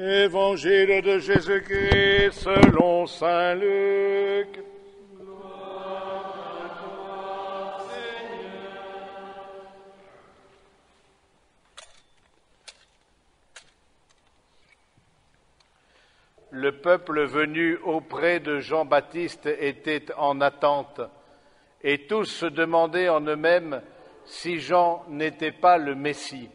Évangile de Jésus-Christ selon saint Luc. Gloire à toi, Seigneur. Le peuple venu auprès de Jean-Baptiste était en attente, et tous se demandaient en eux-mêmes si Jean n'était pas le Messie.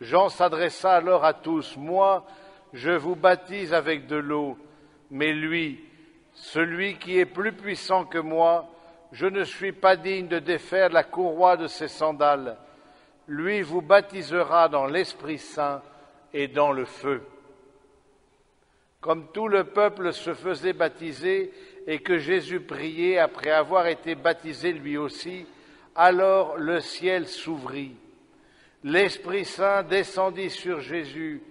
Jean s'adressa alors à tous. « Moi, je vous baptise avec de l'eau, mais lui, celui qui est plus puissant que moi, je ne suis pas digne de défaire la courroie de ses sandales. Lui vous baptisera dans l'Esprit Saint et dans le feu. » Comme tout le peuple se faisait baptiser et que Jésus priait après avoir été baptisé lui aussi, alors le ciel s'ouvrit. L'Esprit Saint descendit sur Jésus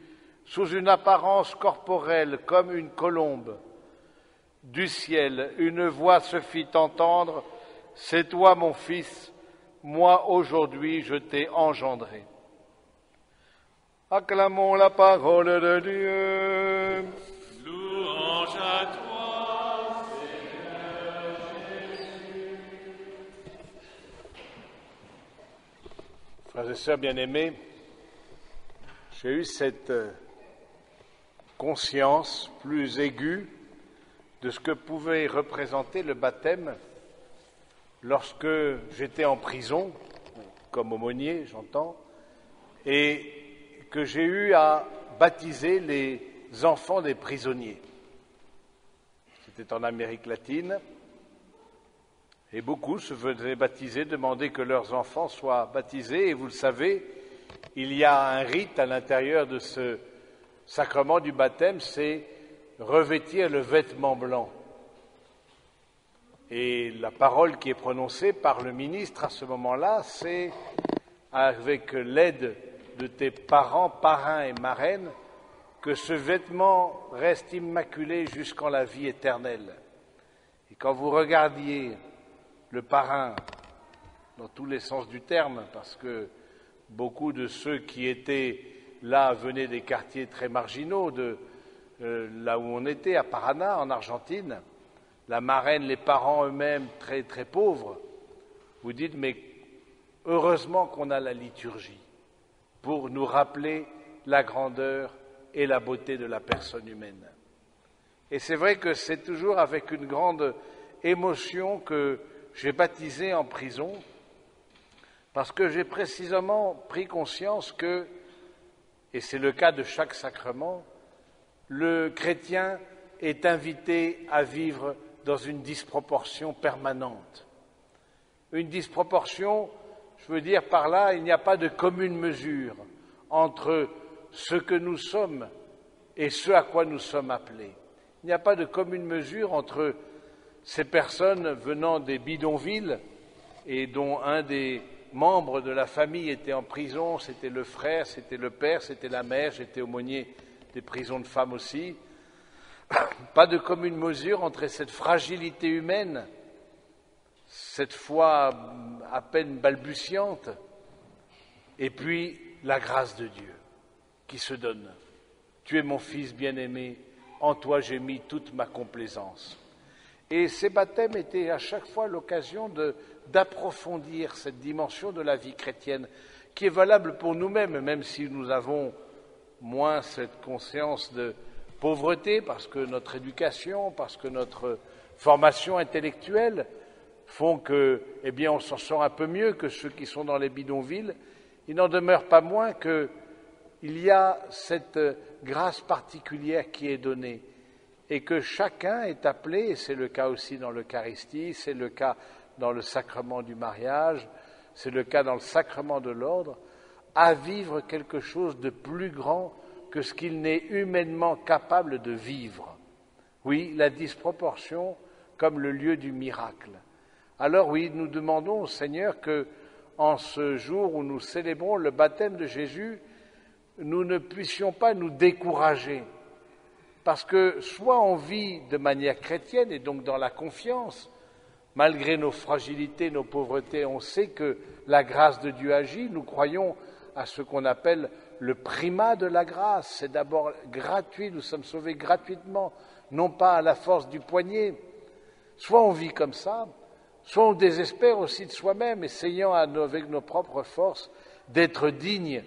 sous une apparence corporelle comme une colombe. Du ciel, une voix se fit entendre, « C'est toi mon Fils, moi aujourd'hui je t'ai engendré. » Acclamons la parole de Dieu. Louange à toi, Seigneur Jésus. Frères et sœurs bien-aimés, j'ai eu cette conscience plus aiguë de ce que pouvait représenter le baptême lorsque j'étais en prison, comme aumônier, j'entends, et que j'ai eu à baptiser les enfants des prisonniers. C'était en Amérique latine, et beaucoup se faisaient baptiser, demandaient que leurs enfants soient baptisés, et vous le savez, il y a un rite à l'intérieur de ce sacrement du baptême, c'est revêtir le vêtement blanc. Et la parole qui est prononcée par le ministre à ce moment-là, c'est avec l'aide de tes parents, parrains et marraines, que ce vêtement reste immaculé jusqu'en la vie éternelle. Et quand vous regardiez le parrain, dans tous les sens du terme, parce que beaucoup de ceux qui étaient là venaient des quartiers très marginaux, de là où on était, à Paraná, en Argentine, la marraine, les parents eux-mêmes très très pauvres, vous dites, mais heureusement qu'on a la liturgie pour nous rappeler la grandeur et la beauté de la personne humaine. Et c'est vrai que c'est toujours avec une grande émotion que j'ai baptisé en prison, parce que j'ai précisément pris conscience que, et c'est le cas de chaque sacrement, le chrétien est invité à vivre dans une disproportion permanente. Une disproportion, je veux dire par là, il n'y a pas de commune mesure entre ce que nous sommes et ce à quoi nous sommes appelés. Il n'y a pas de commune mesure entre ces personnes venant des bidonvilles et dont un des membres de la famille était en prison, c'était le frère, c'était le père, c'était la mère, j'étais aumônier des prisons de femmes aussi. Pas de commune mesure entre cette fragilité humaine, cette foi à peine balbutiante, et puis la grâce de Dieu qui se donne. Tu es mon Fils bien-aimé, en toi j'ai mis toute ma complaisance. Et ces baptêmes étaient à chaque fois l'occasion d'approfondir cette dimension de la vie chrétienne qui est valable pour nous-mêmes, même si nous avons moins cette conscience de pauvreté, parce que notre éducation, parce que notre formation intellectuelle font que, eh bien, on s'en sort un peu mieux que ceux qui sont dans les bidonvilles. Il n'en demeure pas moins qu'il y a cette grâce particulière qui est donnée et que chacun est appelé, et c'est le cas aussi dans l'Eucharistie, c'est le cas dans le sacrement du mariage, c'est le cas dans le sacrement de l'ordre, à vivre quelque chose de plus grand que ce qu'il n'est humainement capable de vivre. Oui, la disproportion comme le lieu du miracle. Alors oui, nous demandons au Seigneur que, en ce jour où nous célébrons le baptême de Jésus, nous ne puissions pas nous décourager, parce que soit on vit de manière chrétienne et donc dans la confiance, malgré nos fragilités, nos pauvretés, on sait que la grâce de Dieu agit, nous croyons à ce qu'on appelle le primat de la grâce. C'est d'abord gratuit, nous sommes sauvés gratuitement, non pas à la force du poignet. Soit on vit comme ça, soit on désespère aussi de soi-même, essayant avec nos propres forces d'être dignes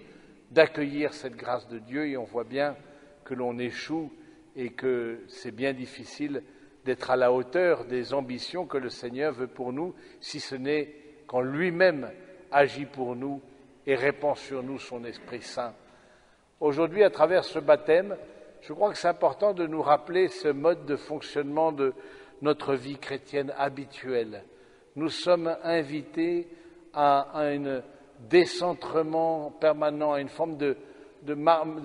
d'accueillir cette grâce de Dieu, et on voit bien que l'on échoue et que c'est bien difficile d'être à la hauteur des ambitions que le Seigneur veut pour nous, si ce n'est quand lui-même agit pour nous et répand sur nous son Esprit Saint. Aujourd'hui, à travers ce baptême, je crois que c'est important de nous rappeler ce mode de fonctionnement de notre vie chrétienne habituelle. Nous sommes invités à un décentrement permanent, à une forme de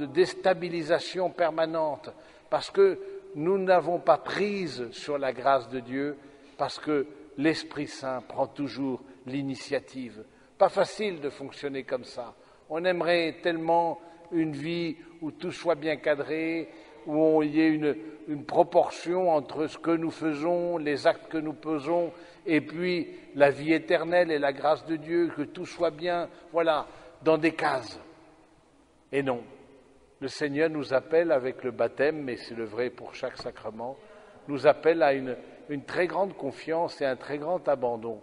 déstabilisation permanente, parce que nous n'avons pas prise sur la grâce de Dieu, parce que l'Esprit Saint prend toujours l'initiative. Pas facile de fonctionner comme ça. On aimerait tellement une vie où tout soit bien cadré, où il y ait une proportion entre ce que nous faisons, les actes que nous posons, et puis la vie éternelle et la grâce de Dieu, que tout soit bien, voilà, dans des cases. Et non, le Seigneur nous appelle avec le baptême, mais c'est le vrai pour chaque sacrement, nous appelle à une très grande confiance et un très grand abandon.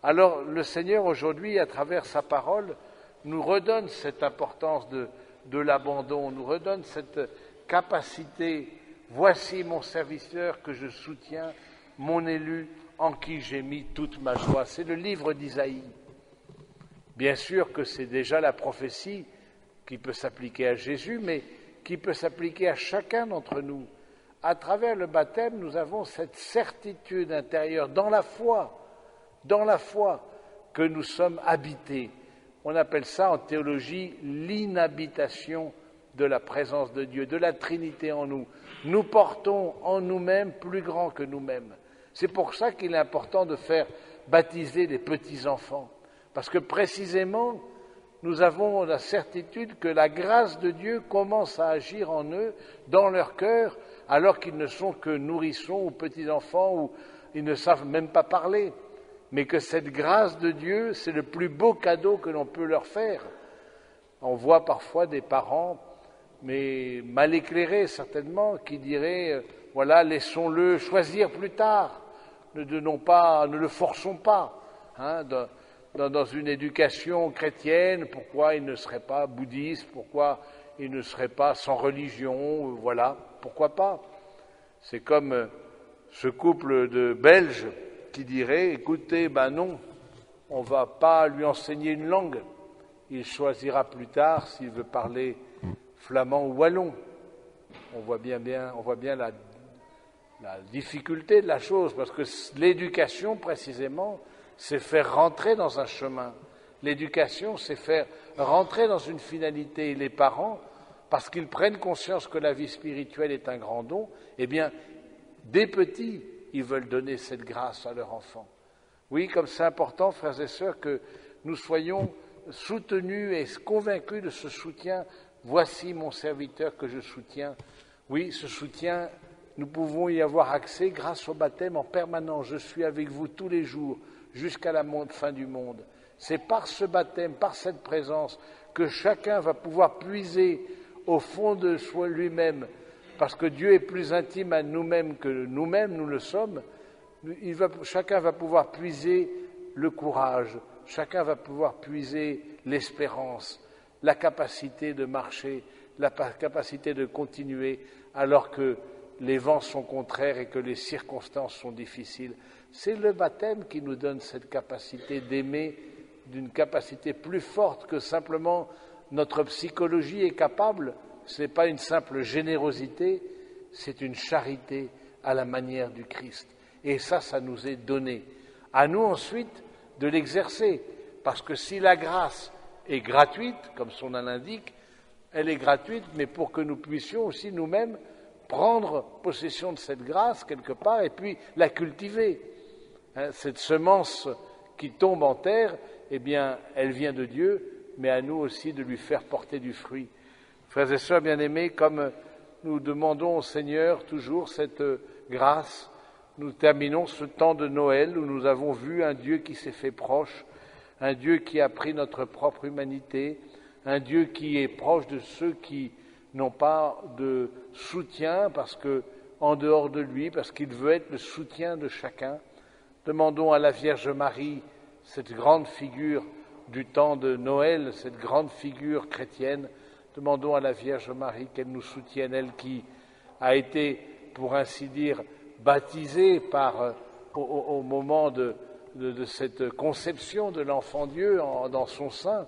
Alors le Seigneur aujourd'hui, à travers sa parole, nous redonne cette importance de l'abandon, nous redonne cette capacité. Voici mon serviteur que je soutiens, mon élu en qui j'ai mis toute ma joie. C'est le livre d'Isaïe. Bien sûr que c'est déjà la prophétie qui peut s'appliquer à Jésus, mais qui peut s'appliquer à chacun d'entre nous. À travers le baptême, nous avons cette certitude intérieure dans la foi, que nous sommes habités. On appelle ça en théologie l'inhabitation de la présence de Dieu, de la Trinité en nous. Nous portons en nous-mêmes plus grand que nous-mêmes. C'est pour ça qu'il est important de faire baptiser les petits-enfants, parce que précisément, nous avons la certitude que la grâce de Dieu commence à agir en eux, dans leur cœur, alors qu'ils ne sont que nourrissons ou petits-enfants, ou ils ne savent même pas parler, mais que cette grâce de Dieu, c'est le plus beau cadeau que l'on peut leur faire. On voit parfois des parents, mais mal éclairés certainement, qui diraient, voilà, laissons-le choisir plus tard, ne le forçons pas, dans une éducation chrétienne, pourquoi il ne serait pas bouddhiste, pourquoi il ne serait pas sans religion, voilà, pourquoi pas. C'est comme ce couple de Belges qui dirait, écoutez, non, on ne va pas lui enseigner une langue, il choisira plus tard s'il veut parler flamand ou wallon. On voit bien la difficulté de la chose, parce que l'éducation, précisément, c'est faire rentrer dans un chemin. L'éducation, c'est faire rentrer dans une finalité. Et les parents, parce qu'ils prennent conscience que la vie spirituelle est un grand don, eh bien, dès petits, ils veulent donner cette grâce à leur enfant. Oui, comme c'est important, frères et sœurs, que nous soyons soutenus et convaincus de ce soutien. Voici mon serviteur que je soutiens. Oui, ce soutien, nous pouvons y avoir accès grâce au baptême en permanence. Je suis avec vous tous les jours, jusqu'à la fin du monde. C'est par ce baptême, par cette présence, que chacun va pouvoir puiser au fond de soi lui-même, parce que Dieu est plus intime à nous-mêmes que nous-mêmes, nous le sommes. Chacun va pouvoir puiser le courage, chacun va pouvoir puiser l'espérance, la capacité de marcher, la capacité de continuer, alors que les vents sont contraires et que les circonstances sont difficiles. C'est le baptême qui nous donne cette capacité d'aimer d'une capacité plus forte que simplement notre psychologie est capable. Ce n'est pas une simple générosité, c'est une charité à la manière du Christ. Et ça nous est donné. À nous ensuite de l'exercer, parce que si la grâce est gratuite, comme son nom l'indique, elle est gratuite, mais pour que nous puissions aussi nous-mêmes prendre possession de cette grâce quelque part et puis la cultiver. Cette semence qui tombe en terre, eh bien, elle vient de Dieu, mais à nous aussi de lui faire porter du fruit. Frères et sœurs bien-aimés, comme nous demandons au Seigneur toujours cette grâce, nous terminons ce temps de Noël où nous avons vu un Dieu qui s'est fait proche, un Dieu qui a pris notre propre humanité, un Dieu qui est proche de ceux qui n'ont pas de soutien, parce que en dehors de lui, parce qu'il veut être le soutien de chacun. Demandons à la Vierge Marie, cette grande figure du temps de Noël, cette grande figure chrétienne, demandons à la Vierge Marie qu'elle nous soutienne, elle qui a été, pour ainsi dire, baptisée au moment de cette conception de l'enfant Dieu dans son sein.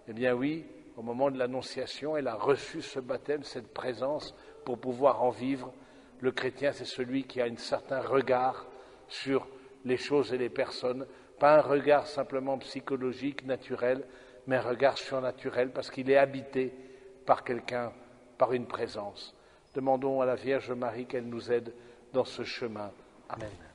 Eh bien oui, au moment de l'Annonciation, elle a reçu ce baptême, cette présence, pour pouvoir en vivre. Le chrétien, c'est celui qui a un certain regard sur les choses et les personnes, pas un regard simplement psychologique, naturel, mais un regard surnaturel, parce qu'il est habité par quelqu'un, par une présence. Demandons à la Vierge Marie qu'elle nous aide dans ce chemin. Amen.